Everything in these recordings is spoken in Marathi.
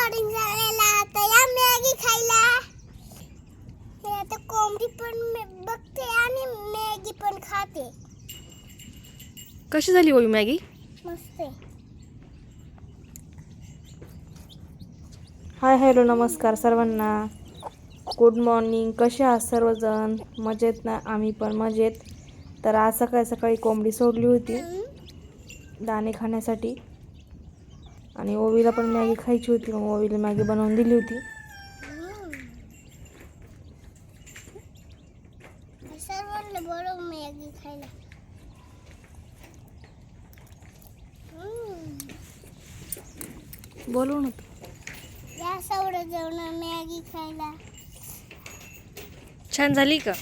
मॉर्निंग झालेला आता या मॅगी खायला. हे आता कोंबडी पण बघते आणि मॅगी पण खाते. कशी झाली ओवी मॅगी? मस्त आहे. हाय हॅलो नमस्कार सर्वांना. Good morning. कसे आहात सर्वजण? मजेत ना? आम्ही पण मजेत. तर आज सकाळी सकाळी कोंबडी सोडली होती दाणे खाण्यासाठी आणि ओवीला पण मॅगी खायची होती. मग ओवीला मॅगी बनवून दिली होती. सर्वांना बोलव मॅगी खायला. बोलू ना. या सवडं जेवण मॅगी खायला. छान झाली का?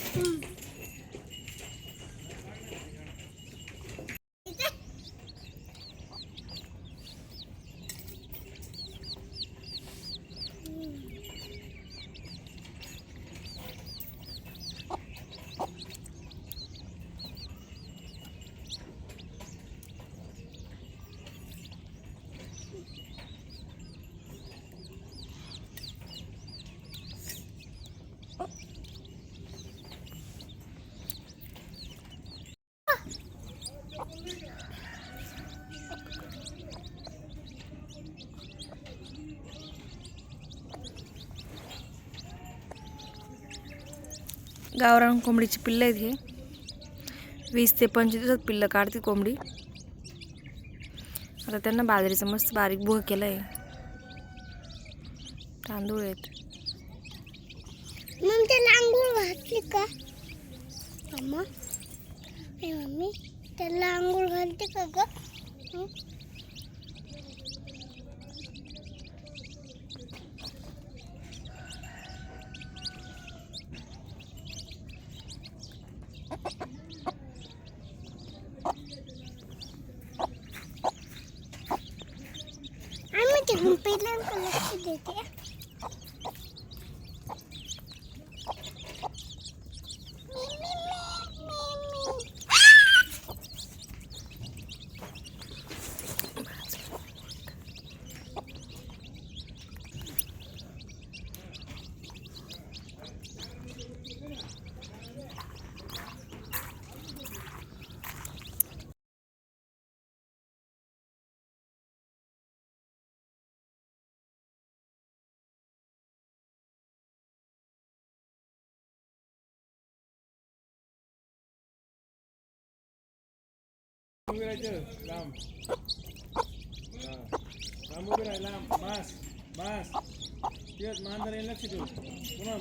गावरान कोंबडीची पिल्लं आहेत हे. 20 ते 25 दिवसात पिल्लं काढते कोंबडी. आता त्यांना बाजरीचं मस्त बारीक भुगा केलाय. तांदूळ आहेत. मग त्याला अंघोळ घातली का मम्मा? हे मम्मी त्याला अंघोळ घालते का ग? आम्ही ते पहिल्यांदा लक्ष देते. लांब उभे राहा. लांब बस बस. तेच मांजर लक्ष ठेव. पुन्हा